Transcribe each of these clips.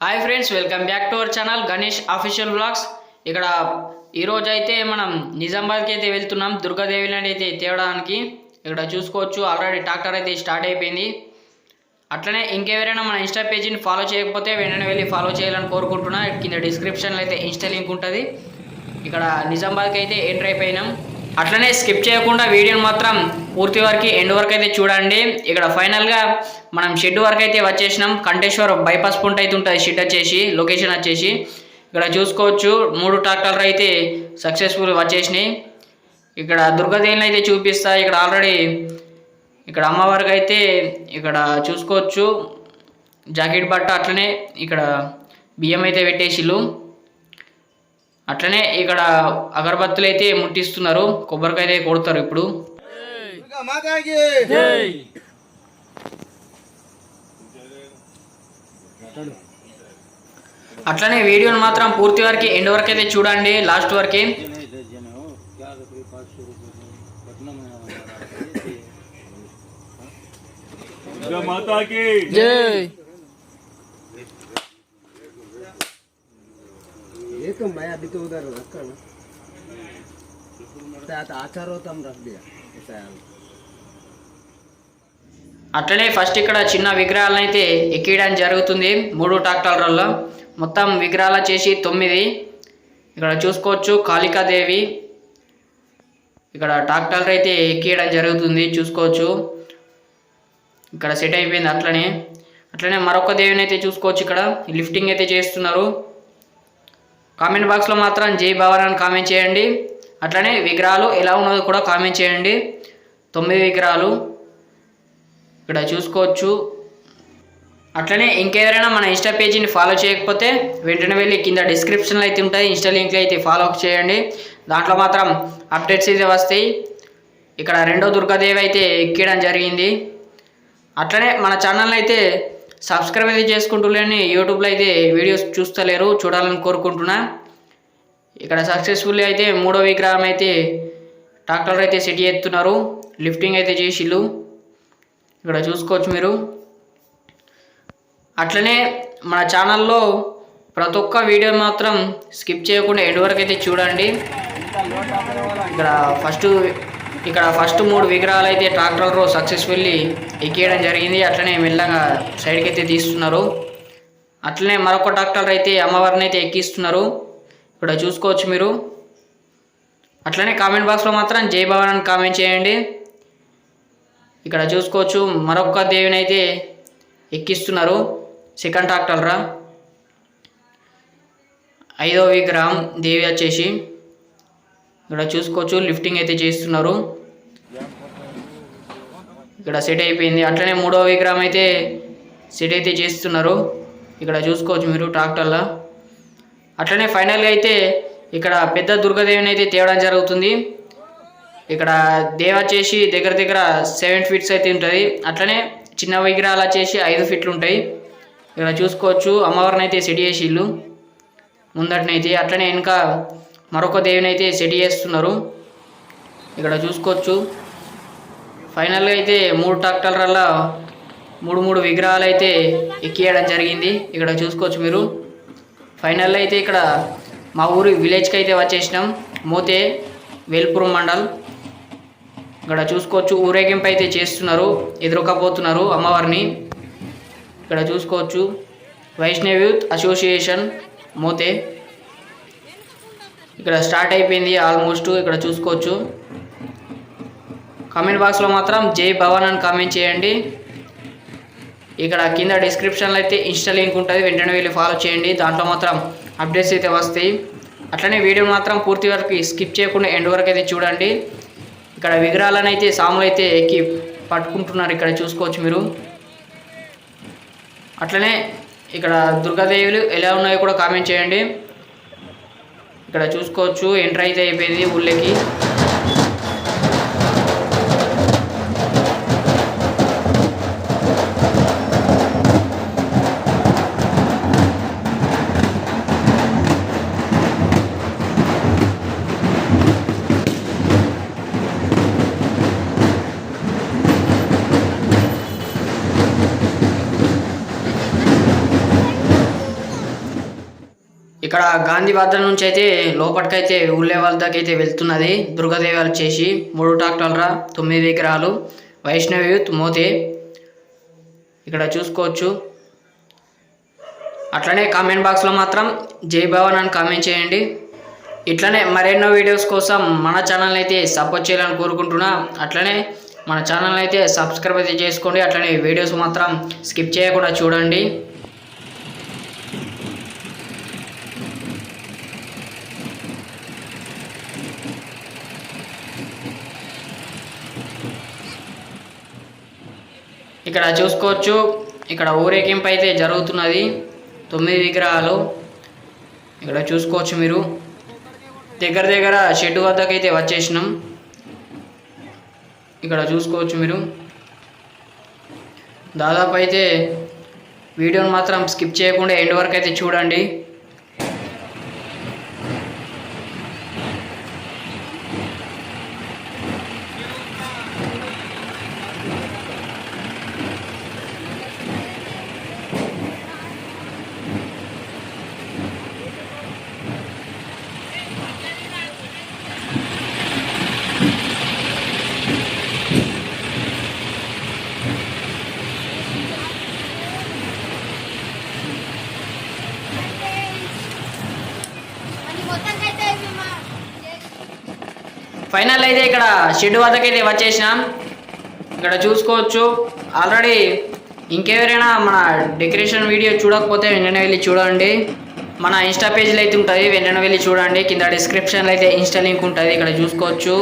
Hi friends, welcome back to our channel Ganesh official blogs. ఇక్కడ ఈరోజు అయితే మనం నిజామాబాద్కి అయితే వెళ్తున్నాం దుర్గాదేవిని అయితే తేవడానికి. ఇక్కడ చూసుకోవచ్చు ఆల్రెడీ ట్రాక్టర్ అయితే స్టార్ట్ అయిపోయింది. అట్లనే ఇంకెవరైనా మన ఇన్స్టా పేజీని ఫాలో చేయకపోతే వెంటనే వెళ్ళి ఫాలో చేయాలని కోరుకుంటున్నా. కింద డిస్క్రిప్షన్లో అయితే ఇన్స్టా లింక్ ఉంటుంది. ఇక్కడ నిజామాబాద్కి అయితే ఎంటర్ అయిపోయినాం. అట్లనే స్కిప్ చేయకుండా వీడియోని మాత్రం పూర్తి వరకు ఎండ్ వరకు అయితే చూడండి. ఇక్కడ ఫైనల్గా మనం షెడ్ వరకు అయితే వచ్చేసినాం. కంటేశ్వర్ బైపాస్ పాయింట్ అయితే ఉంటుంది షెడ్ వచ్చేసి, లొకేషన్ వచ్చేసి. ఇక్కడ చూసుకోవచ్చు 3 ట్రాక్టర్లు అయితే సక్సెస్ఫుల్ వచ్చేసినాయి. ఇక్కడ దుర్గాదేవిని అయితే చూపిస్తా. ఇక్కడ ఆల్రెడీ ఇక్కడ అమ్మవారికి అయితే ఇక్కడ చూసుకోవచ్చు జాకెట్ బట్ట, అట్లనే ఇక్కడ బియ్యం అయితే పెట్టేసిళ్ళు. అట్లనే ఇక్కడ అగరబత్తులు అయితే ముట్టిస్తున్నారు, కొబ్బరికాయ అయితే కొడతారు ఇప్పుడు. అట్లనే వీడియోని మాత్రం పూర్తి వరకు ఎండ్ వరకు అయితే చూడండి, లాస్ట్ వరకు. एकम भाई अभी तो उधर रखा ना आचार होता हम रख दिया. అట్లనే ఫస్ట్ ఇక్కడ చిన్న విగ్రహాలను అయితే ఎక్కియడం జరుగుతుంది 3 ట్రాక్టర్లలో. మొత్తం విగ్రహాలు వచ్చేసి 9. ఇక్కడ చూసుకోవచ్చు కాళికాదేవి. ఇక్కడ ట్రాక్టర్లు అయితే ఎక్కియడం జరుగుతుంది, చూసుకోవచ్చు. ఇక్కడ సెట్ అయిపోయింది. అట్లనే మరొక దేవిని అయితే చూసుకోవచ్చు. ఇక్కడ లిఫ్టింగ్ అయితే చేస్తున్నారు. కామెంట్ బాక్స్లో మాత్రం జై భవాని అని కామెంట్ చేయండి. అట్లనే విగ్రహాలు ఎలా ఉన్నదో కూడా కామెంట్ చేయండి. 9 విగ్రహాలు ఇక్కడ చూసుకోవచ్చు. అట్లనే ఇంకెవరైనా మన ఇన్స్టా పేజీని ఫాలో చేయకపోతే వెంటనే వెళ్ళి కింద డిస్క్రిప్షన్లో అయితే ఉంటుంది ఇన్స్టా లింక్లో అయితే ఫాలో చేయండి. దాంట్లో మాత్రం అప్డేట్స్ అయితే వస్తాయి. ఇక్కడ రెండో దుర్గాదేవి అయితే ఎక్కడం జరిగింది. అట్లనే మన ఛానల్ని అయితే సబ్స్క్రైబ్ అయితే చేసుకుంటూలేని యూట్యూబ్లో అయితే వీడియోస్ చూస్తలేరు, చూడాలని కోరుకుంటున్నా. ఇక్కడ సక్సెస్ఫుల్లీ అయితే 3వ విగ్రహం అయితే ట్రాక్టర్ అయితే సెట్ చేస్తున్నారు, లిఫ్టింగ్ అయితే చేసిళ్ళు. ఇక్కడ చూసుకోవచ్చు మీరు. అట్లనే మన ఛానల్లో ప్రతి ఒక్క వీడియో మాత్రం స్కిప్ చేయకుండా ఎండ్ వరకు అయితే చూడండి. ఇక్కడ ఫస్ట్ 3 విగ్రహాలు అయితే ట్రాక్టర్లో సక్సెస్ఫుల్లీ ఎక్కియడం జరిగింది. అట్లనే మెల్లగా సైడ్కి అయితే తీస్తున్నారు. అట్లనే మరొక ట్రాక్టర్ అయితే అమ్మవారిని అయితే ఎక్కిస్తున్నారు. ఇక్కడ చూసుకోవచ్చు మీరు. అట్లనే కామెంట్ బాక్స్లో మాత్రం జై భవాని అని కామెంట్ చేయండి. ఇక్కడ చూసుకోవచ్చు మరొక దేవిని అయితే ఎక్కిస్తున్నారు, సెకండ్ ట్రాక్టర్రా. 5వ విగ్రహం దేవి వచ్చేసి ఇక్కడ చూసుకోవచ్చు లిఫ్టింగ్ అయితే చేస్తున్నారు. ఇక్కడ సెట్ అయిపోయింది. అట్లనే 3వ విగ్రహం అయితే సెట్ అయితే చేస్తున్నారు. ఇక్కడ చూసుకోవచ్చు మీరు ట్రాక్టర్లో. అట్లనే ఫైనల్గా అయితే ఇక్కడ పెద్ద దుర్గాదేవిని అయితే తేవడం జరుగుతుంది. ఇక్కడ దేవ వచ్చేసి దగ్గర 7 ఫీట్స్ అయితే ఉంటుంది. అట్లనే చిన్న విగ్రహాలు వచ్చేసి 5 ఫీట్లు ఉంటాయి. ఇక్కడ చూసుకోవచ్చు అమ్మవారిని అయితే సెట్ చేసిళ్ళు ముందటనైతే. అట్లనే ఇంకా మరొక దేవిని అయితే సెట్ చేస్తున్నారు. ఇక్కడ చూసుకోవచ్చు ఫైనల్గా అయితే 3 ట్రాక్టర్లలో 3 విగ్రహాలు అయితే ఎక్కియడం జరిగింది. ఇక్కడ చూసుకోవచ్చు మీరు. ఫైనల్లో అయితే ఇక్కడ మా ఊరి విలేజ్కి అయితే వచ్చేసినాం, మోతే వేల్పురం మండల్. ఇక్కడ చూసుకోవచ్చు ఊరేగింపు అయితే చేస్తున్నారు, ఎదురుకపోతున్నారు అమ్మవారిని. ఇక్కడ చూసుకోవచ్చు వైష్ణవ్ యూత్ అసోసియేషన్ మోతే. ఇక్కడ స్టార్ట్ అయిపోయింది ఆల్మోస్ట్. ఇక్కడ చూసుకోవచ్చు. కామెంట్ బాక్స్లో మాత్రం జై భవాని అని కామెంట్ చేయండి. ఇక్కడ కింద డిస్క్రిప్షన్లో అయితే ఇన్స్టా లింక్ ఉంటుంది, వెంటనే వెళ్ళి ఫాలో చేయండి. దాంట్లో మాత్రం అప్డేట్స్ అయితే వస్తాయి. అట్లనే వీడియో మాత్రం పూర్తి వరకు స్కిప్ చేయకుండా ఎండ్ వరకు అయితే చూడండి. ఇక్కడ విగ్రహాలను అయితే సాములు అయితే ఎక్కి పట్టుకుంటున్నారు. ఇక్కడ చూసుకోవచ్చు మీరు. అట్లనే ఇక్కడ దుర్గాదేవులు ఎలా ఉన్నాయో కూడా కామెంట్ చేయండి. ఇక్కడ చూసుకోవచ్చు ఎంటర్ అయితే అయిపోయింది ఊళ్ళకి. ఇక్కడ గాంధీ వాద్ర నుంచి అయితే లోపలికైతే ఊళ్ళే వాళ్ళ దాకా అయితే వెళ్తున్నది దుర్గాదేవి వచ్చేసి 3 ట్రాక్టర్ల 9 విగ్రహాలు వైష్ణవి యూత్ మోతే ఇక్కడ చూసుకోవచ్చు. అట్లనే కామెంట్ బాక్స్లో మాత్రం జై భవన్ అని కామెంట్ చేయండి. ఇట్లనే మరెన్నో వీడియోస్ కోసం మన ఛానల్ అయితే సపోర్ట్ చేయాలని కోరుకుంటున్నా. అట్లనే మన ఛానల్ అయితే సబ్స్క్రైబ్ అయితే చేసుకోండి. అట్లనే వీడియోస్ మాత్రం స్కిప్ చేయకుండా చూడండి. ఇక్కడ చూసుకోవచ్చు ఇక్కడ ఊరేగింపు అయితే జరుగుతున్నది 9 విగ్రహాలు ఇక్కడ చూసుకోవచ్చు. మీరు దగ్గర షెడ్ వద్దకు అయితే వచ్చేసినాం. ఇక్కడ చూసుకోవచ్చు మీరు దాదాపు అయితే వీడియోని మాత్రం స్కిప్ చేయకుండా ఎండ్ వరకు అయితే చూడండి. ఫైనల్ అయితే ఇక్కడ షెడ్ వద్దకైతే వచ్చేసినాం. ఇక్కడ చూసుకోవచ్చు ఆల్రెడీ ఇంకెవరైనా మన డెకరేషన్ వీడియో చూడకపోతే వెంటనే వెళ్ళి చూడండి. మన ఇన్స్టా పేజ్లో అయితే ఉంటుంది, వెంటనే వెళ్ళి చూడండి. కింద డిస్క్రిప్షన్లో అయితే ఇన్స్టా లింక్ ఉంటుంది. ఇక్కడ చూసుకోవచ్చు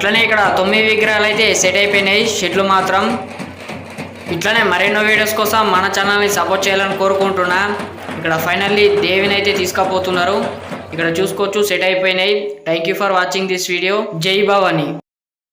అట్లనే ఇక్కడ 9 విగ్రహాలు అయితే సెట్ అయిపోయినాయి షెడ్లు మాత్రం. ఇట్లనే మరెన్నో వీడియోస్ కోసం మన ఛానల్ని సపోర్ట్ చేయాలని కోరుకుంటున్నా. ఇక్కడ ఫైనల్లీ దేవిని అయితే తీసుకుపోతున్నారు. ఇక్కడ చూసుకోవచ్చు సెట్ అయిపోయినాయి. Thank you for watching this video. జై భవాని.